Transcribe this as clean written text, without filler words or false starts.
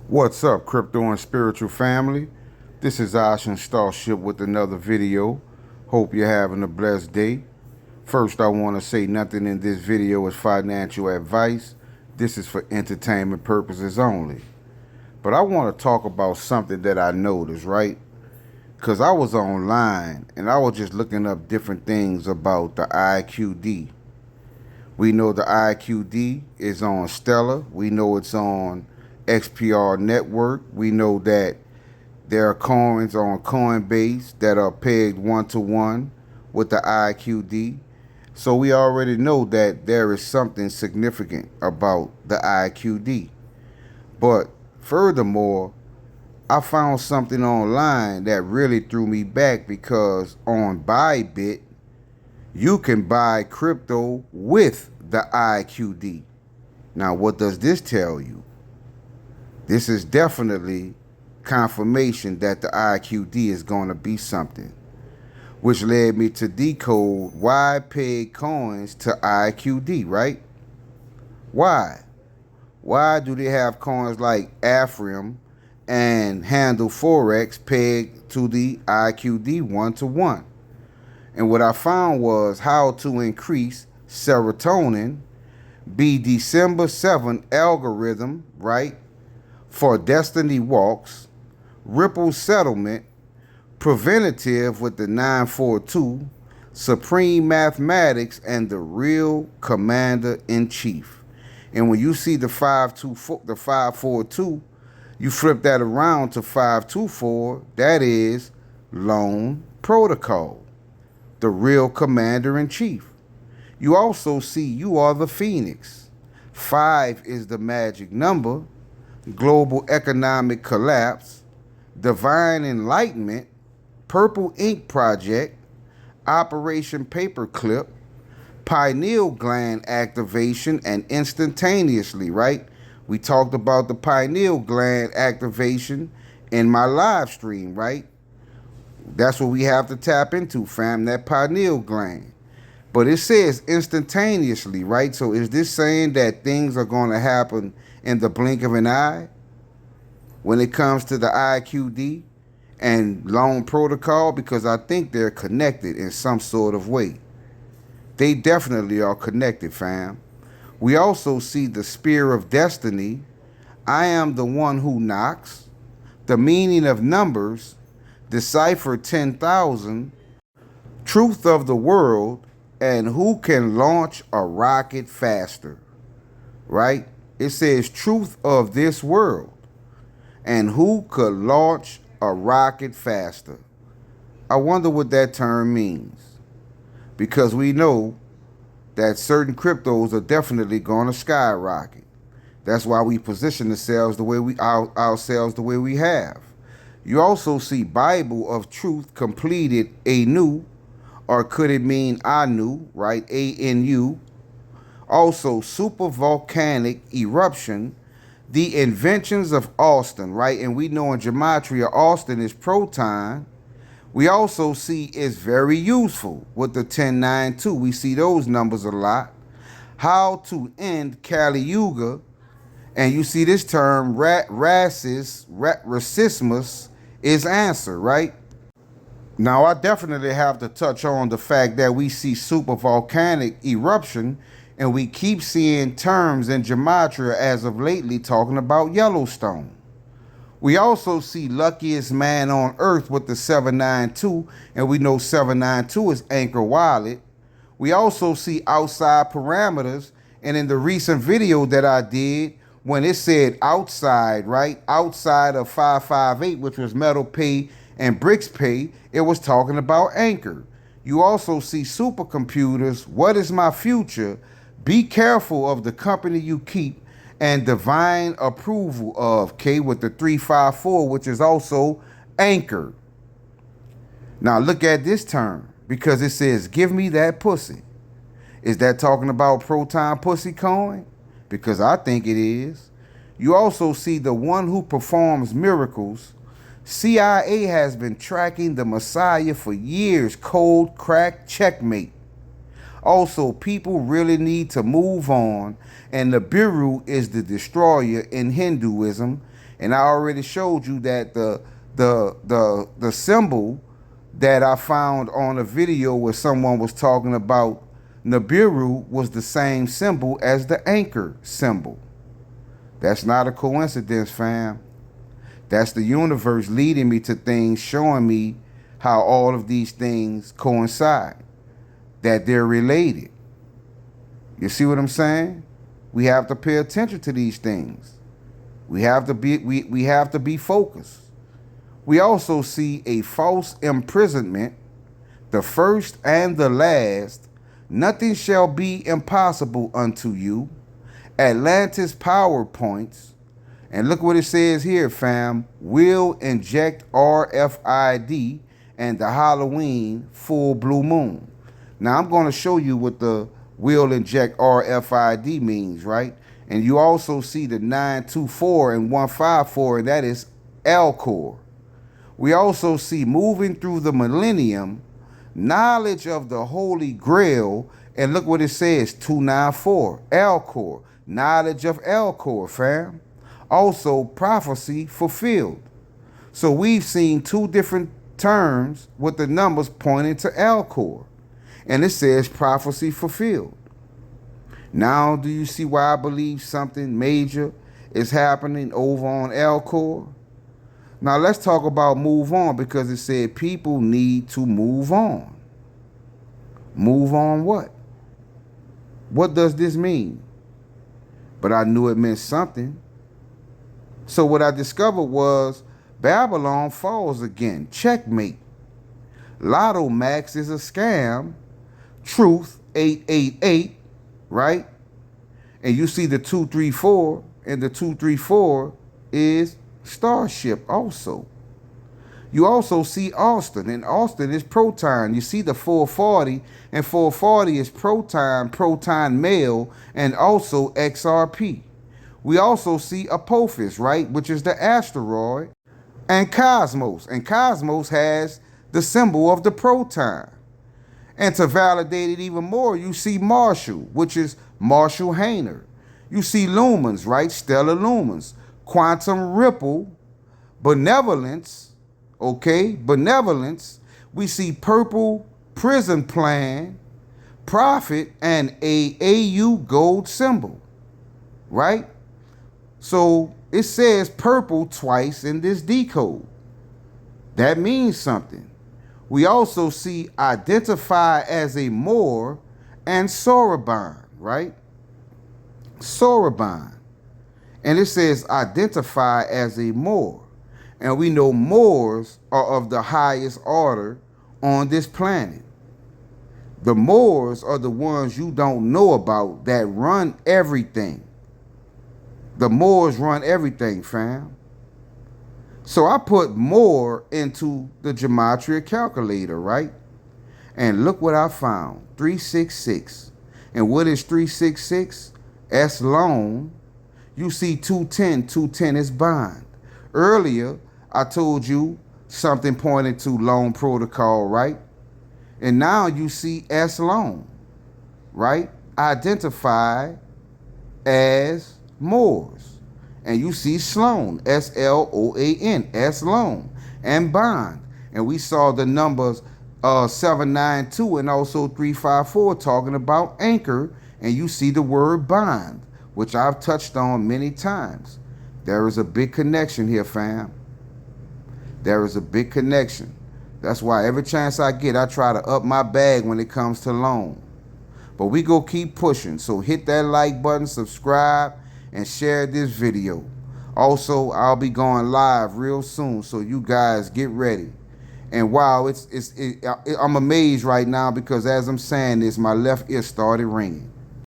What's up, crypto and spiritual family? This is Ocean Starship with another video. Hope you're having a blessed day. First, I want to say nothing in this video is financial advice. This is for entertainment purposes only. But I want to talk about something that I noticed, right? Because I was online and I was just looking up different things about the IQD. We know the IQD is on Stellar. We know it's on XPR Network. We know that there are coins on Coinbase that are pegged 1-to-1 with the IQD. So we already know that there is something significant about the IQD. But furthermore, I found something online that really threw me back because on Bybit, you can buy crypto with the IQD. Now, what does this tell you? This is definitely confirmation that the IQD is going to be something, which led me to decode why peg coins to IQD, right? Why? Why do they have coins like Ethereum and Handle Forex pegged to the IQD 1-to-1? And what I found was how to increase serotonin, be December 7 algorithm, right? For Destiny Walks, Ripple Settlement, Preventative with the 942, Supreme Mathematics, and the Real Commander-in-Chief. And when you see the 542, you flip that around to 524, that is Loan Protocol, the Real Commander-in-Chief. You also see you are the Phoenix. 5 is the magic number. Global economic collapse, divine enlightenment, purple ink project, Operation Paperclip, pineal gland activation, and instantaneously, right? We talked about the pineal gland activation in my live stream, right? That's what we have to tap into, fam, that pineal gland. But it says instantaneously, right? So is this saying that things are going to happen in the blink of an eye when it comes to the IQD and loan protocol? Because I think they're connected in some sort of way. They definitely are connected, fam. We also see the spear of destiny. I am the one who knocks. The meaning of numbers. Decipher 10,000. Truth of the world. And who can launch a rocket faster, right? It says truth of this world and who could launch a rocket faster. I wonder what that term means, because we know that certain cryptos are definitely going to skyrocket. That's why we position ourselves the way we have. You also see Bible of Truth completed anew, or could it mean Anu, right? ANU. Also, super volcanic eruption, the inventions of Austin, right? And we know in gematria, Austin is proton. We also see it's very useful with the 1092. We see those numbers a lot. How to end Kali Yuga. And you see this term, racismus, is answer, right? Now, I definitely have to touch on the fact that we see super volcanic eruption, and we keep seeing terms in gematria as of lately talking about Yellowstone. We also see luckiest man on earth with the 792, and we know 792 is Anchor Wallet. We also see outside parameters, and in the recent video that I did, when it said outside, right, outside of 558, which was Metal Pay and Bricks Pay, it was talking about Anchor. You also see supercomputers, what is my future? Be careful of the company you keep, and divine approval of, K with the 354, which is also Anchor. Now look at this term, because it says, give me that pussy. Is that talking about Proton Pussy Coin? Because I think it is. You also see the one who performs miracles. CIA has been tracking the Messiah for years. Cold crack checkmate. Also, people really need to move on, and the Biru is the destroyer in Hinduism. And I already showed you that the symbol that I found on a video where someone was talking about Nibiru was the same symbol as the anchor symbol. That's not a coincidence, fam. That's the universe leading me to things, showing me how all of these things coincide, that they're related. You see what I'm saying? We have to pay attention to these things. We have to be focused. We also see a false imprisonment, the first and the last. Nothing shall be impossible unto you. Atlantis PowerPoints. And look what it says here, fam. Will inject RFID and the Halloween full blue moon. Now I'm going to show you what the will inject RFID means, right? And you also see the 924 and 154, and that is Alcor. We also see moving through the millennium, knowledge of the Holy Grail, and look what it says, 294, Alcor, knowledge of Alcor, fam. Also, prophecy fulfilled. So we've seen two different terms with the numbers pointing to Alcor, and it says prophecy fulfilled. Now, do you see why I believe something major is happening over on Alcor? Now, let's talk about move on, because it said people need to move on. Move on what? What does this mean? But I knew it meant something. So what I discovered was Babylon falls again. Checkmate. Lotto Max is a scam. Truth 888, right? And you see the 234, and the 234 is Starship also. You also see Austin, and Austin is proton. You see the 440, and 440 is proton male, and also XRP. We also see Apophis, right, which is the asteroid, and Cosmos. And Cosmos has the symbol of the proton. And to validate it even more, you see Marshall, which is Marshall Hayner. You see lumens, right, stellar lumens. Quantum ripple, benevolence, okay, benevolence. We see purple prison plan, prophet, and a AU gold symbol, right? So it says purple twice in this decode. That means something. We also see identify as a Moor and Soroban, right? Soroban. And it says identify as a Moor. And we know Moors are of the highest order on this planet. The Moors are the ones you don't know about that run everything. The Moors run everything, fam. So I put Moor into the gematria calculator, right? And look what I found, 366. And what is 366? S loan. You see 210, 210 is bond. Earlier, I told you something pointed to loan protocol, right? And now you see S loan, right? Identify as Moors. And you see Sloan, SLOAN, S loan, and bond. And we saw the numbers 792 and also 354 talking about anchor, and you see the word bond, which I've touched on many times. There is a big connection here, fam. There is a big connection. That's why every chance I get, I try to up my bag when it comes to loan. But we go keep pushing. So hit that like button, subscribe, and share this video. Also, I'll be going live real soon, so you guys get ready. And wow, I'm amazed right now because as I'm saying this, my left ear started ringing.